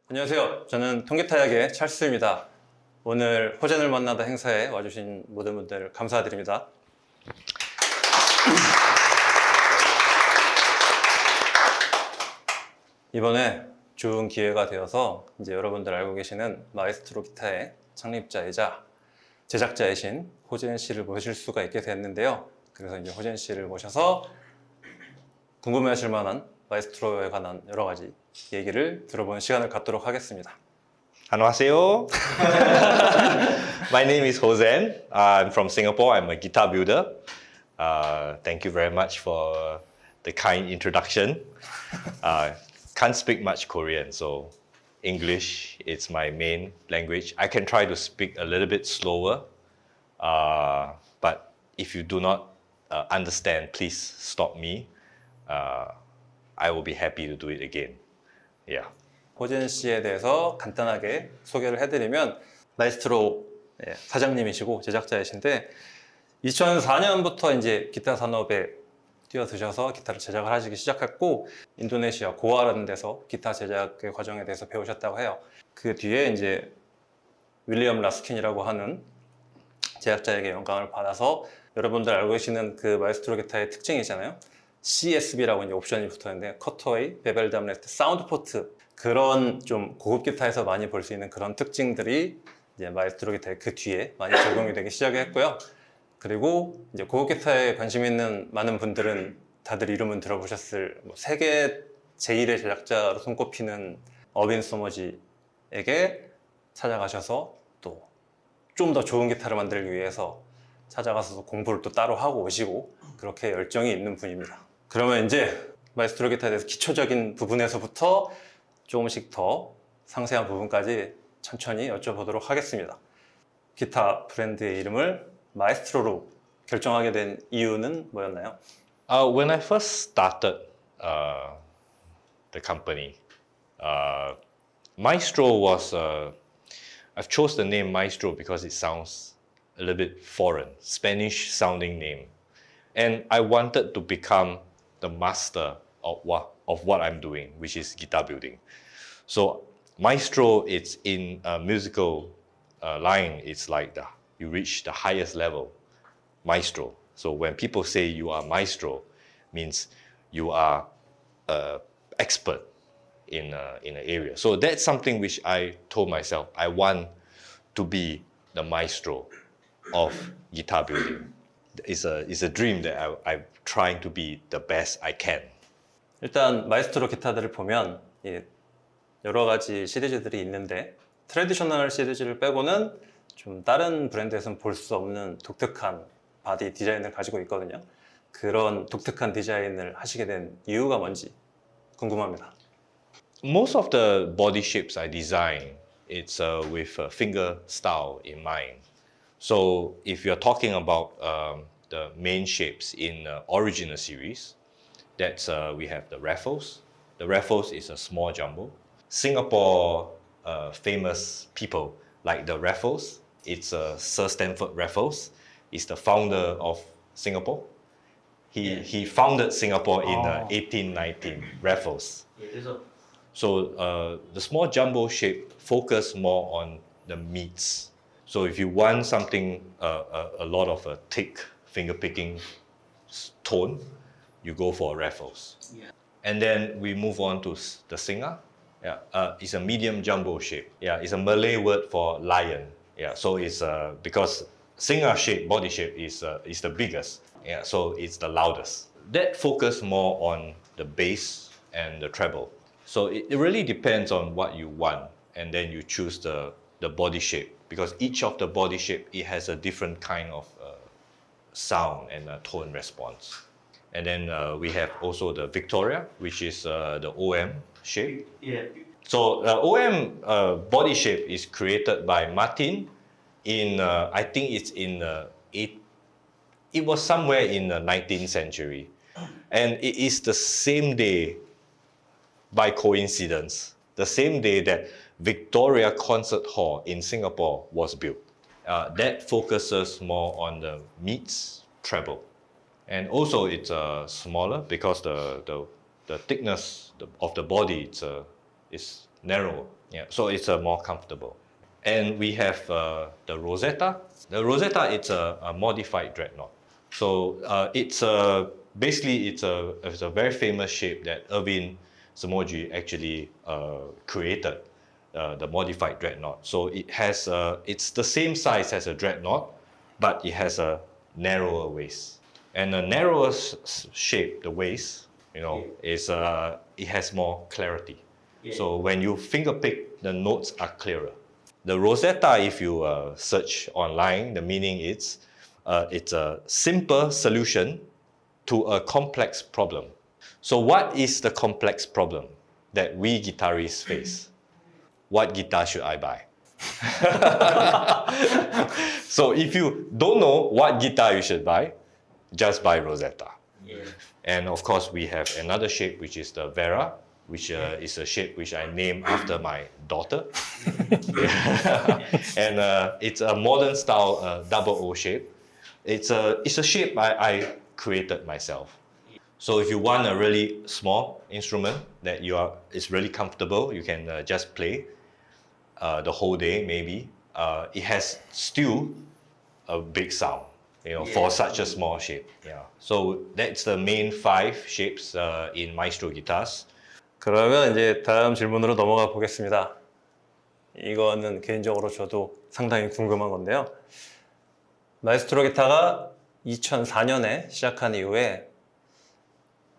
안녕하세요. 저는 통기타약의 찰스입니다. 오늘 호젠을 만나다 행사에 와주신 모든 분들 감사드립니다. 이번에 좋은 기회가 되어서 이제 여러분들 알고 계시는 마에스트로 기타의 창립자이자 제작자이신 호젠 씨를 모실 수가 있게 됐는데요. 그래서 이제 호젠 씨를 모셔서 궁금해하실 만한 마에스트로에 관한 여러 가지 얘기를 들어보는 시간을 갖도록 하겠습니다. 안녕하세요. My name is Hosen. I'm from Singapore. I'm a guitar builder. Thank you very much for the kind introduction. Can't speak much Korean, so English is my main language. I can try to speak a little bit slower, but if you do not understand, please stop me. I will be happy to do it again. Yeah. 호젠 씨에 대해서 간단하게 소개를 해드리면 마에스트로 사장님이시고 제작자이신데 2004년부터 이제 기타 산업에 뛰어드셔서 기타를 제작을 하시기 시작했고 인도네시아 고아라는 데서 기타 제작의 과정에 대해서 배우셨다고 해요. 그 뒤에 이제 윌리엄 라스킨이라고 하는 제작자에게 영감을 받아서 여러분들 알고 계시는 그 마에스트로 기타의 특징이잖아요. CSB라고 이제 옵션이 붙었는데 커터웨이, 베벨 담레트, 사운드 포트 그런 좀 고급 기타에서 많이 볼 수 있는 그런 특징들이 이제 마에스트로 기타의 그 뒤에 많이 적용이 되기 시작했고요. 그리고 이제 고급 기타에 관심 있는 많은 분들은 다들 이름은 들어보셨을 세계 제1의 제작자로 손꼽히는 어빈 소머지에게 찾아가셔서 또 좀 더 좋은 기타를 만들기 위해서 찾아가서 공부를 또 따로 하고 오시고 그렇게 열정이 있는 분입니다. 그러면 이제 마에스트로 기타에 대해서 기초적인 부분에서부터 조금씩 더 상세한 부분까지 천천히 여쭤보도록 하겠습니다. 기타 브랜드의 이름을 마에스트로로 결정하게 된 이유는 뭐였나요? When I first started the company, Maestro was, I've chose the name Maestro because it sounds a little bit foreign, Spanish sounding name. And I wanted to become the master of what I'm doing, which is guitar building. So Maestro, it's in a musical line, it's like you reach the highest level, Maestro. So when people say you are Maestro, means you are expert in an area. So that's something which I told myself, I want to be the Maestro of guitar building. It's a dream that I'm trying to be the best I can. 일단 마에스트로 기타들을 보면 여러 가지 시리즈들이 있는데 트래디셔널 시리즈를 빼고는 좀 다른 브랜드에서는 볼 수 없는 독특한 바디 디자인을 가지고 있거든요. 그런 독특한 디자인을 하시게 된 이유가 뭔지 궁금합니다. Most of the body shapes I design, it's with finger style in mind. So if you're talking about the main shapes in original series, that's we have the Raffles. The Raffles is a small jumbo. Singapore famous people like the Raffles. It's Sir Stanford Raffles. He's the founder of Singapore. He founded Singapore in 1819. Raffles. So the small jumbo shape focus more on the meats. So if you want something a lot of a thick finger picking tone, you go for Raffles. Yeah. And then we move on to the Singer. Yeah, it's a medium jumbo shape. Yeah, it's a Malay word for lion. Yeah, so it's because Singer shape, body shape is the biggest. Yeah, so it's the loudest. That focus more on the bass and the treble. So it really depends on what you want, and then you choose the body shape because each of the body shape it has a different kind of sound and tone response. And then we have also the Victoria, which is the OM shape. Yeah. So OM body shape is created by Martin in I think it's in it was somewhere in the 19th century, and it is the same day, by coincidence, the same day that Victoria Concert Hall in Singapore was built. That focuses more on the meets treble, and also it's smaller because the thickness of the body is narrow. Yeah, so it's more comfortable. And we have the Rosetta. The Rosetta, it's a modified dreadnought. So basically it's a very famous shape that Irvin Samoji actually created, the modified dreadnought. So it has it's the same size as a dreadnought, but it has a narrower waist. And the narrower shape, the waist, is it has more clarity. So when you finger pick, the notes are clearer. The Rosetta, if you search online, the meaning is it's a simple solution to a complex problem. So what is the complex problem that we guitarists face? What guitar should I buy? So if you don't know what guitar you should buy, just buy Rosetta. And of course, we have another shape, which is the Vera, which is a shape which I named after my daughter. And it's a modern style double O shape. It's a shape I created myself. So if you want a really small instrument that it's really comfortable, you can just play the whole day maybe. It has still a big sound, for such a small shape. Yeah. So that's the main 5 shapes in Maestro guitars. 그러면 이제 다음 질문으로 넘어가 보겠습니다. 이거는 개인적으로 저도 상당히 궁금한 건데요. 마에스트로 기타가 2004년에 시작한 이후에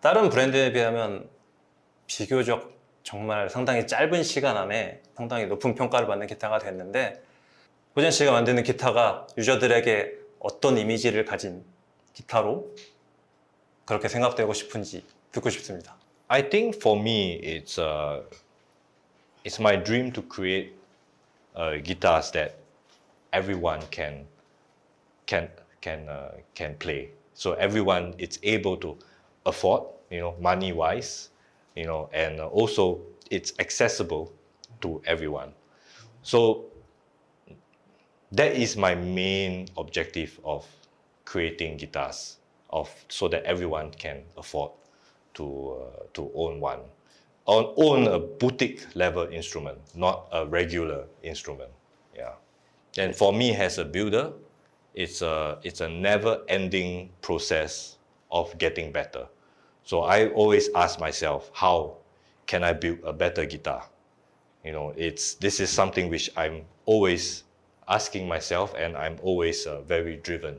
다른 브랜드에 비하면 비교적 정말 상당히 짧은 시간 안에 상당히 높은 평가를 받는 기타가 됐는데, 호진 씨가 만드는 기타가 유저들에게 어떤 이미지를 가진 기타로 그렇게 생각되고 싶은지 듣고 싶습니다. I think for me, it's my dream to create guitars that everyone can play. So everyone is able to afford, money wise, and also it's accessible to everyone. So that is my main objective of creating guitars, so that everyone can afford to own one, own a boutique level instrument, not a regular instrument. Yeah. And for me as a builder, it's a never-ending process of getting better. So I always ask myself, how can I build a better guitar? This is something which I'm always asking myself, and I'm always very driven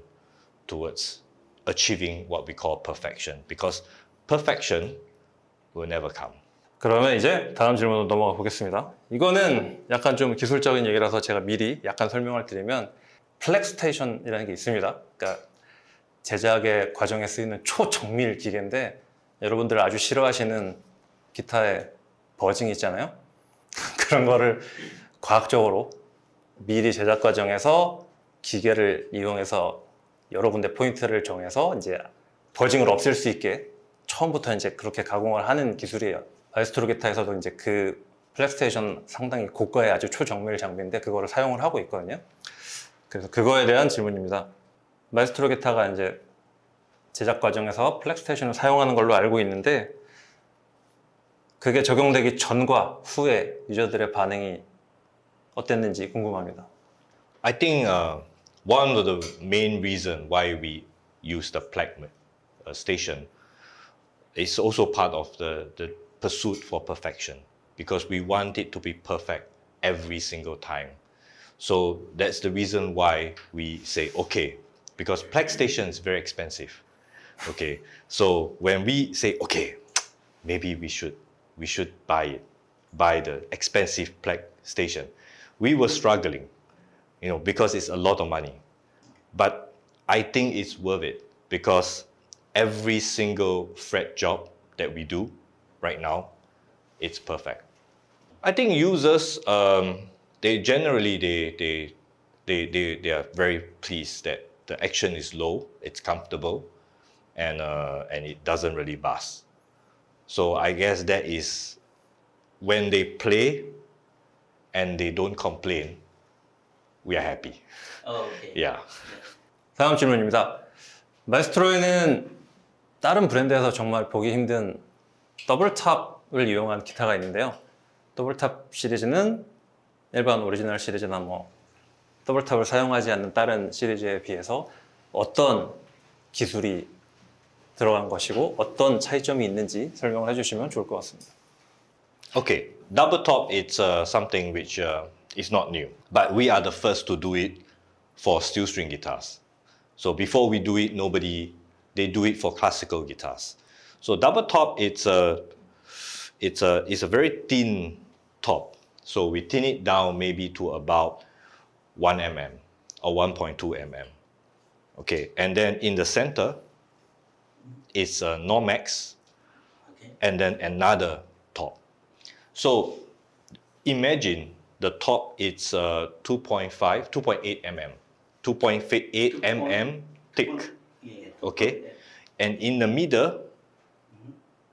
towards achieving what we call perfection, because perfection will never come. 그러면 이제 다음 질문으로 넘어가 보겠습니다. 이거는 약간 좀 기술적인 얘기라서 제가 미리 약간 설명을 드리면, 플렉스테이션이라는 게 있습니다. 그러니까 제작의 과정에 쓰이는 초정밀 기계인데, 여러분들 아주 싫어하시는 기타의 버징 있잖아요. 그런 거를 과학적으로 미리 제작 과정에서 기계를 이용해서 여러 군데 포인트를 정해서 이제 버징을 없앨 수 있게 처음부터 이제 그렇게 가공을 하는 기술이에요. 마에스트로 기타에서도 이제 그 플렉스테이션 상당히 고가의 아주 초정밀 장비인데 그거를 사용을 하고 있거든요. 그래서 그거에 대한 질문입니다. 마에스트로 기타가 이제 제작 과정에서 플렉스테이션을 사용하는 걸로 알고 있는데, 그게 적용되기 전과 후에 유저들의 반응이 어땠는지 궁금합니다. I think one of the main reasons why we use the Plek station is also part of the pursuit for perfection, because we want it to be perfect every single time. So that's the reason why we say, okay, because Plek station is very expensive. Okay, so when we say, okay, maybe we should buy the expensive Plek station, we were struggling, because it's a lot of money. But I think it's worth it, because every single fret job that we do right now, it's perfect. I think users, they generally they are very pleased that the action is low, it's comfortable, and it doesn't really bust. So I guess that is when they play and they don't complain, we are happy. Oh, okay. Yeah. 다음 질문입니다. 마에스트로에는 다른 브랜드에서 정말 보기 힘든 더블 탑을 이용한 기타가 있는데요. 더블탑 시리즈는 일반 오리지널 시리즈나 뭐 더블탑을 사용하지 않는 다른 시리즈에 비해서 어떤 기술이 들어간 것이고 어떤 차이점이 있는지 설명을 해주시면 좋을 것 같습니다. Okay, double top it's something which is not new, but we are the first to do it for steel string guitars. So before we do it, they do it for classical guitars. So double top it's a very thin top. So we thin it down maybe to about 1 mm or 1.2 mm. Okay, and then in the center, it's a Normax, and then another top. So imagine the top it's 2.8 mm, 2.8 mm thick. Okay, and in the middle,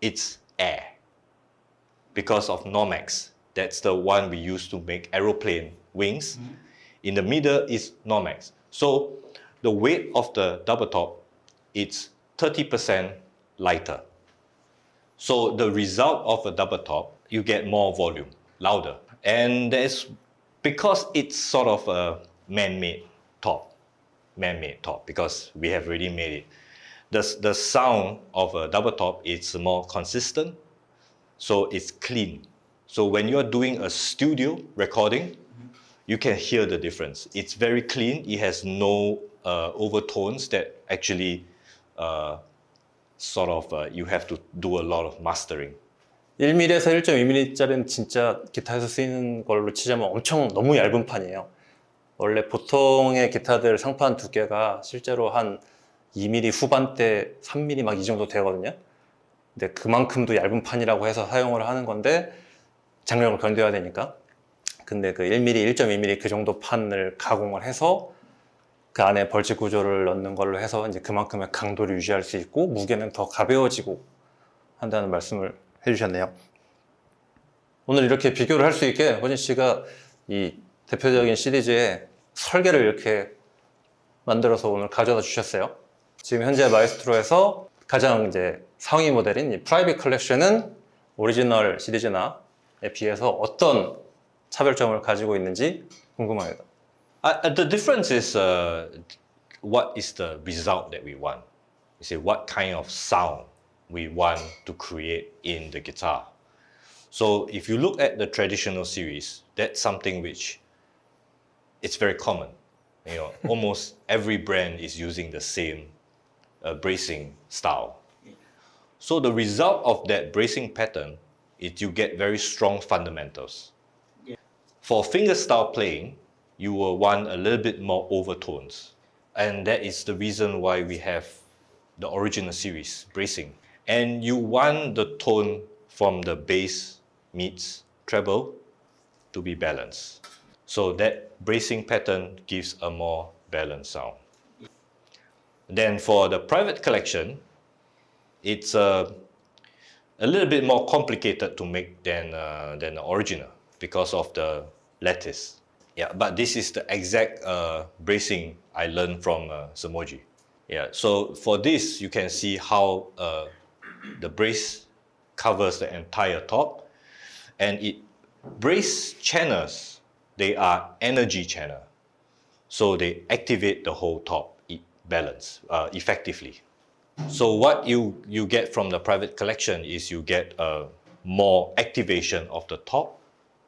it's air because of Normax. That's the one we use to make aeroplane wings. In the middle is Normax. So the weight of the double top, it's 30% lighter. So the result of a double top, you get more volume, louder. And that's because it's sort of a man-made top, because we have already made it. The sound of a double top is more consistent, so it's clean. So when you're doing a studio recording, you can hear the difference. It's very clean. It has no overtones that actually you have to do a lot of mastering. 1mm에서 1.2mm짜리는 진짜 기타에서 쓰이는 걸로 치자면 엄청 너무 얇은 판이에요. 원래 보통의 기타들 상판 두께가 실제로 한 2mm 후반대, 3mm 막 이 정도 되거든요. 근데 그만큼도 얇은 판이라고 해서 사용을 하는 건데 장력을 견뎌야 되니까. 근데 그 1mm, 1.2mm 그 정도 판을 가공을 해서 그 안에 벌집 구조를 넣는 걸로 해서 이제 그만큼의 강도를 유지할 수 있고 무게는 더 가벼워지고 한다는 말씀을 해주셨네요. 오늘 이렇게 비교를 할 수 있게 호진 씨가 이 대표적인 시리즈의 설계를 이렇게 만들어서 오늘 가져다 주셨어요. 지금 현재 마에스트로에서 가장 이제 상위 모델인 이 프라이빗 컬렉션은 오리지널 시리즈나에 비해서 어떤 차별점을 가지고 있는지 궁금합니다. The difference is what is the result that we want. You see, what kind of sound we want to create in the guitar. So if you look at the traditional series, that's something which it's very common. You know, almost every brand is using the same bracing style. So the result of that bracing pattern is you get very strong fundamentals. For fingerstyle playing, you will want a little bit more overtones. And that is the reason why we have the original series, bracing. And you want the tone from the bass meets treble to be balanced. So that bracing pattern gives a more balanced sound. Then for the private collection, it's a little bit more complicated to make than the original because of the lattice. Yeah, but this is the exact bracing I learned from Samoji. Yeah, so for this, you can see how the brace covers the entire top, and brace channels, they are energy channel. So they activate the whole top balance effectively. So what you get from the private collection is you get more activation of the top,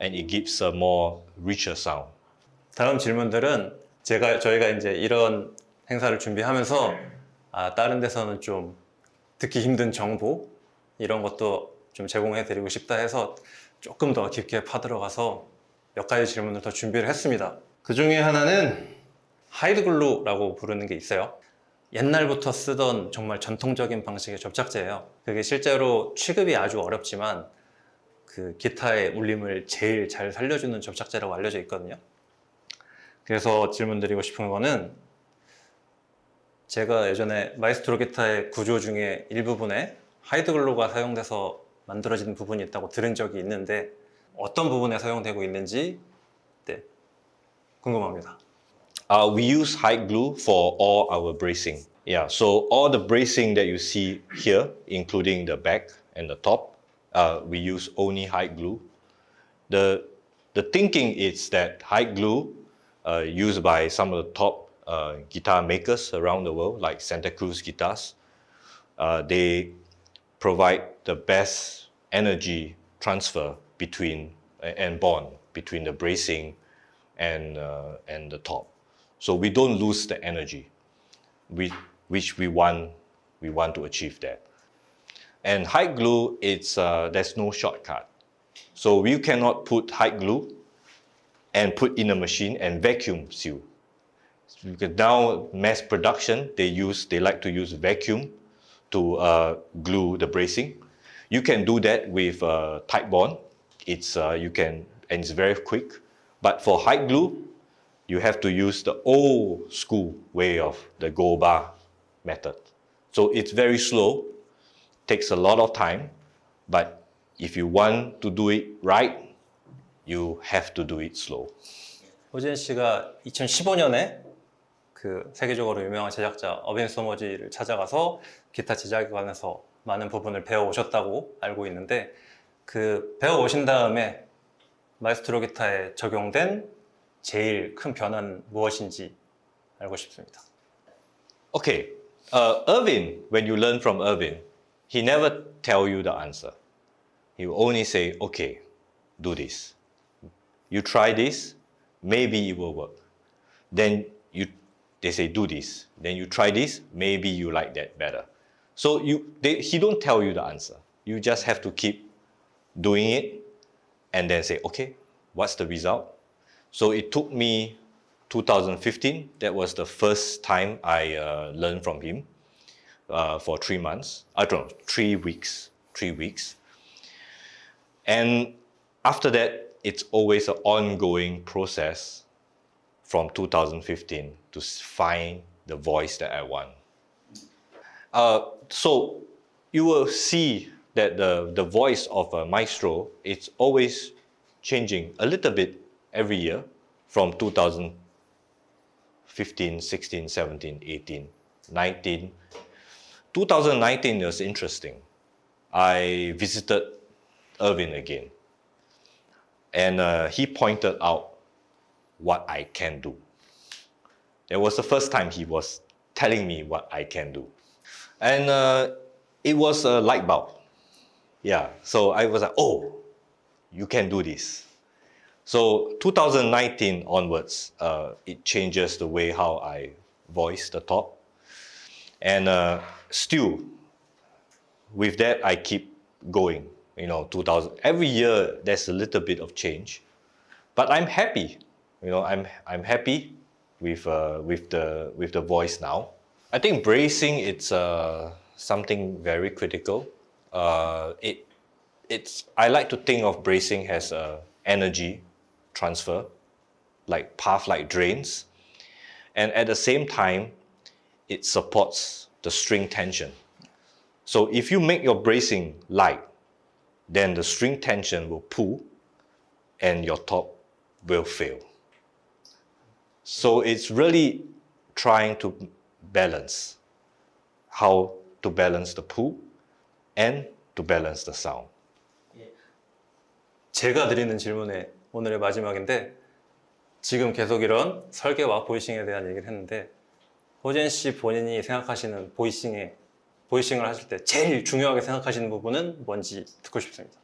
and it gives a more richer sound. 다음 질문들은 저희가 이제 이런 행사를 준비하면서 다른 데서는 좀 듣기 힘든 정보 이런 것도 좀 제공해 드리고 싶다 해서 조금 더 깊게 파들어가서 몇 가지 질문을 더 준비를 했습니다. 그 중에 하나는 하이드글루라고 부르는 게 있어요. 옛날부터 쓰던 정말 전통적인 방식의 접착제예요. 그게 실제로 취급이 아주 어렵지만 그 기타의 울림을 제일 잘 살려주는 접착제라고 알려져 있거든요. 그래서 질문 드리고 싶은 거는 제가 예전에 마에스트로 기타의 구조 중에 일부분에 하이드글루가 사용돼서 만들어진 부분이 있다고 들은 적이 있는데 어떤 부분에 사용되고 있는지 궁금합니다. We use hide glue for all our bracing. Yeah, so all the bracing that you see here, including the back and the top, we use only hide glue. the thinking is that hide glue, used by some of the top guitar makers around the world, like Santa Cruz guitars, they provide the best energy transfer between and bond between the bracing and the top. So we don't lose the energy, which we want to achieve that. And hide glue, there's no shortcut. So you cannot put hide glue and put in a machine and vacuum seal. Because now mass production, they like to use vacuum to glue the bracing. You can do that with Titebond. It's very quick. But for hide glue, you have to use the old school way of the gold bar method. So it's very slow, takes a lot of time, but if you want to do it right, you have to do it slow. 호진 씨가 2015년에 그 세계적으로 유명한 제작자 어빈 소머지를 찾아가서 기타 제작에 관해서 많은 부분을 배워 오셨다고 알고 있는데 그 배워 오신 다음에 마에스트로 기타에 적용된 제일 큰 변화는 무엇인지 알고 싶습니다. Okay, Irvin, when you learn from Irvin, he never tell you the answer. He will only say, okay, do this. You try this, maybe it will work. Then they say, do this. Then you try this, maybe you like that better. So he don't tell you the answer. You just have to keep doing it and then say, okay, what's the result? So it took me 2015. That was the first time I learned from him for 3 months. I don't know, 3 weeks. 3 weeks. And after that, it's always an ongoing process from 2015 to find the voice that I want. So you will see that the voice of a maestro, it's always changing a little bit every year from 2015, 16, 17, 18, 19. 2019 was interesting. I visited Irvin again. And he pointed out what I can do. That was the first time he was telling me what I can do. And it was a light bulb. Yeah, so I was like, oh, you can do this. So 2019 onwards, it changes the way how I voice the top. And still, with that, I keep going. 2000. Every year, there's a little bit of change. But I'm happy. I'm happy with the voice now. I think bracing, it's something very critical. I like to think of bracing as energy transfer, like path like drains. And at the same time, it supports the string tension. So if you make your bracing light, then the string tension will pull and your top will fail. So it's really trying to balance how to balance the pull and to balance the sound. 제가 드리는 질문의 오늘의 마지막인데 지금 계속 이런 설계와 보이싱에 대한 얘기를 했는데 호진 씨 본인이 생각하시는 보이싱을 하실 때 제일 중요하게 생각하시는 부분은 뭔지 듣고 싶습니다.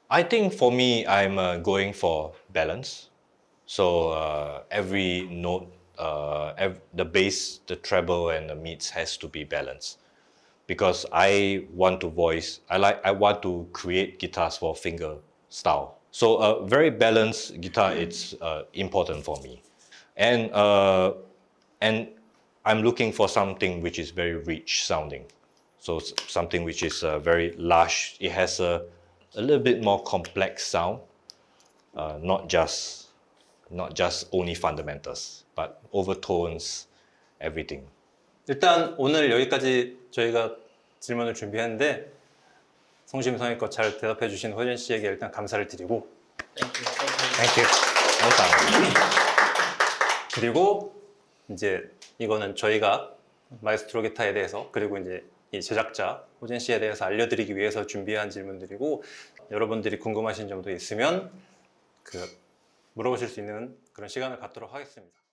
I think for me, I'm going for balance. So every note, the bass, the treble, and the mids has to be balanced. Because I want to create guitars for finger style. So a very balanced guitar, it's important for me. And I'm looking for something which is very rich sounding. So something which is very lush. It has a little bit more complex sound, not just only fundamentals, but overtones, everything. 일단 오늘 여기까지 저희가 질문을 준비했는데 성심성의껏 잘 대답해 주신 호진 씨에게 일단 감사를 드리고 Thank you. 감사합니다. 그리고 이제 이거는 저희가 마에스트로 기타에 대해서 그리고 이제 이 제작자 호진 씨에 대해서 알려드리기 위해서 준비한 질문들이고 여러분들이 궁금하신 점도 있으면 물어보실 수 있는 그런 시간을 갖도록 하겠습니다.